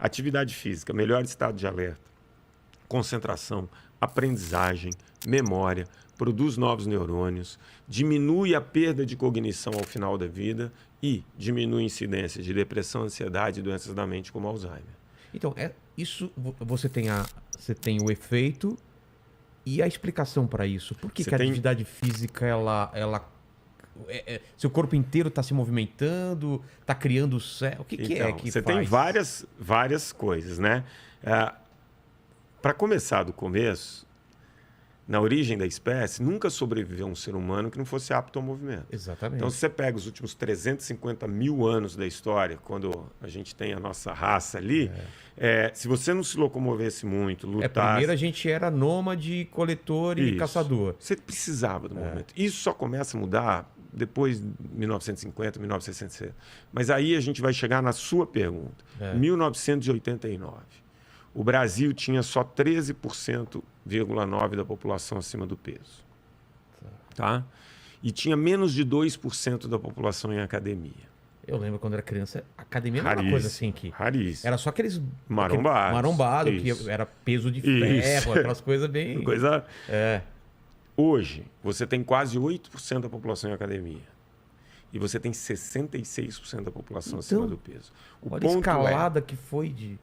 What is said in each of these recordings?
atividade física, melhor estado de alerta, concentração, aprendizagem, memória, produz novos neurônios, diminui a perda de cognição ao final da vida e diminui a incidência de depressão, ansiedade e doenças da mente como Alzheimer. Então, isso você tem o efeito e a explicação para isso. Por que a atividade física, seu corpo inteiro está se movimentando, está criando céu? O que é que você faz? Tem várias coisas, né? Para começar do começo, na origem da espécie, nunca sobreviveu um ser humano que não fosse apto ao movimento. Exatamente. Então, se você pega os últimos 350 mil anos da história, quando a gente tem a nossa raça ali, se você não se locomovesse muito, lutasse... Primeiro a gente era nômade, coletor e caçador. Você precisava do movimento. Isso só começa a mudar depois de 1950, 1960. Mas aí a gente vai chegar na sua pergunta. 1989. O Brasil tinha só 13,9% da população acima do peso. Tá? E tinha menos de 2% da população em academia. Eu lembro quando era criança, a academia era uma coisa assim que... Raríssimo. Era só aqueles... Marombado, que era peso de ferro, aquelas coisas bem... Hoje, você tem quase 8% da população em academia. E você tem 66% da população acima do peso. Olha a escalada que foi de...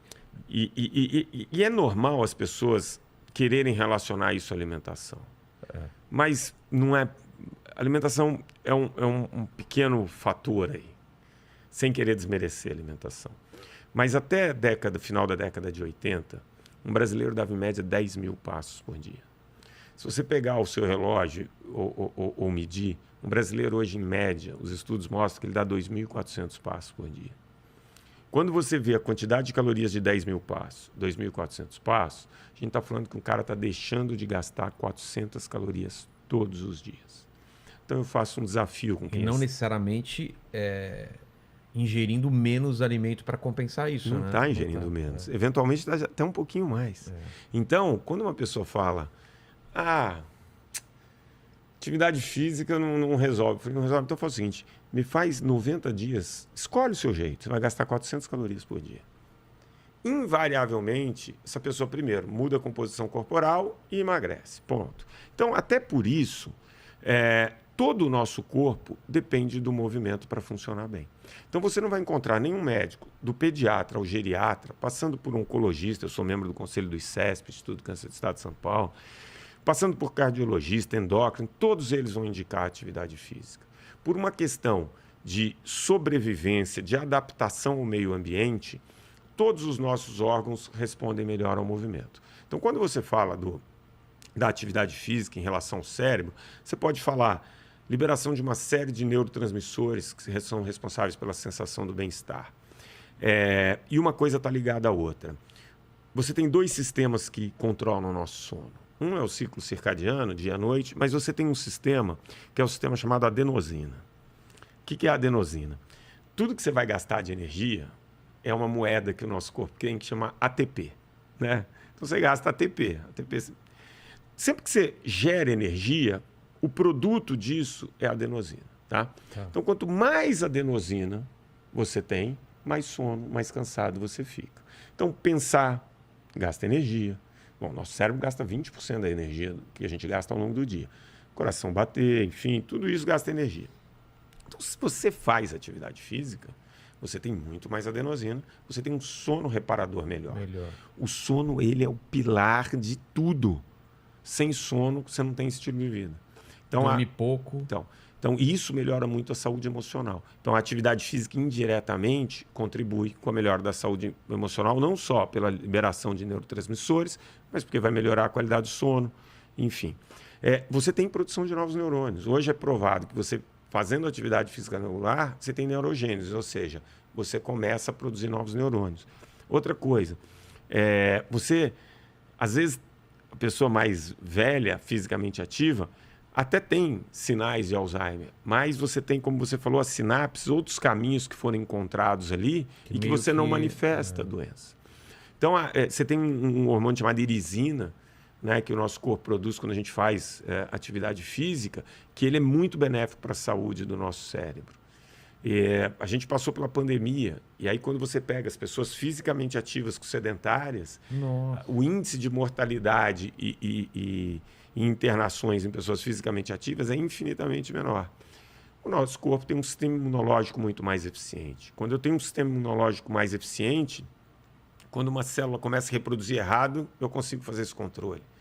E é normal as pessoas quererem relacionar isso à alimentação. Mas não é... A alimentação é um pequeno fator aí. Sem querer desmerecer a alimentação. Mas até final da década de 80, um brasileiro dava em média 10 mil passos por dia. Se você pegar o seu relógio ou medir, um brasileiro hoje, em média, os estudos mostram que ele dá 2.400 passos por dia. Quando você vê a quantidade de calorias de 10 mil passos, 2.400 passos, a gente está falando que um cara está deixando de gastar 400 calorias todos os dias. Então eu faço um desafio com quem... E não necessariamente ingerindo menos alimento para compensar isso. Não está ingerindo menos. Eventualmente está até um pouquinho mais. Então, quando uma pessoa fala... atividade física não resolve. Eu falei, não resolve. Então faz o seguinte, me faz 90 dias, escolhe o seu jeito, você vai gastar 400 calorias por dia. Invariavelmente, essa pessoa primeiro muda a composição corporal e emagrece, ponto. Então, até por isso, todo o nosso corpo depende do movimento para funcionar bem. Então, você não vai encontrar nenhum médico, do pediatra ao geriatra, passando por um oncologista, eu sou membro do Conselho do ICESP, Instituto do Câncer do Estado de São Paulo, passando por cardiologista, endócrino, todos eles vão indicar atividade física. Por uma questão de sobrevivência, de adaptação ao meio ambiente, todos os nossos órgãos respondem melhor ao movimento. Então, quando você fala da atividade física em relação ao cérebro, você pode falar liberação de uma série de neurotransmissores que são responsáveis pela sensação do bem-estar. E uma coisa está ligada à outra. Você tem dois sistemas que controlam o nosso sono. Um é o ciclo circadiano, dia e noite, mas você tem um sistema que é o sistema chamado adenosina. O que é a adenosina? Tudo que você vai gastar de energia é uma moeda que o nosso corpo tem que chamar ATP. Né? Então você gasta ATP. Sempre que você gera energia, o produto disso é a adenosina. Tá? Então quanto mais adenosina você tem, mais sono, mais cansado você fica. Então pensar gasta energia. Bom, nosso cérebro gasta 20% da energia que a gente gasta ao longo do dia. Coração bater, enfim, tudo isso gasta energia. Então, se você faz atividade física, você tem muito mais adenosina, você tem um sono reparador melhor. O sono, ele é o pilar de tudo. Sem sono, você não tem estilo de vida. Então, dorme pouco. Então, isso melhora muito a saúde emocional. Então, a atividade física indiretamente contribui com a melhora da saúde emocional, não só pela liberação de neurotransmissores, mas porque vai melhorar a qualidade do sono, enfim. Você tem produção de novos neurônios. Hoje é provado que você, fazendo atividade física regular, você tem neurogênese, ou seja, você começa a produzir novos neurônios. Outra coisa, você, às vezes, a pessoa mais velha, fisicamente ativa, até tem sinais de Alzheimer, mas você tem, como você falou, as sinapses, outros caminhos que foram encontrados ali e que você não manifesta a doença. Então, você tem um hormônio chamado irisina, né, que o nosso corpo produz quando a gente faz atividade física, que ele é muito benéfico para a saúde do nosso cérebro. A gente passou pela pandemia, e aí quando você pega as pessoas fisicamente ativas com sedentárias, o índice de mortalidade e internações em pessoas fisicamente ativas é infinitamente menor. O nosso corpo tem um sistema imunológico muito mais eficiente. Quando eu tenho um sistema imunológico mais eficiente, quando uma célula começa a reproduzir errado, eu consigo fazer esse controle.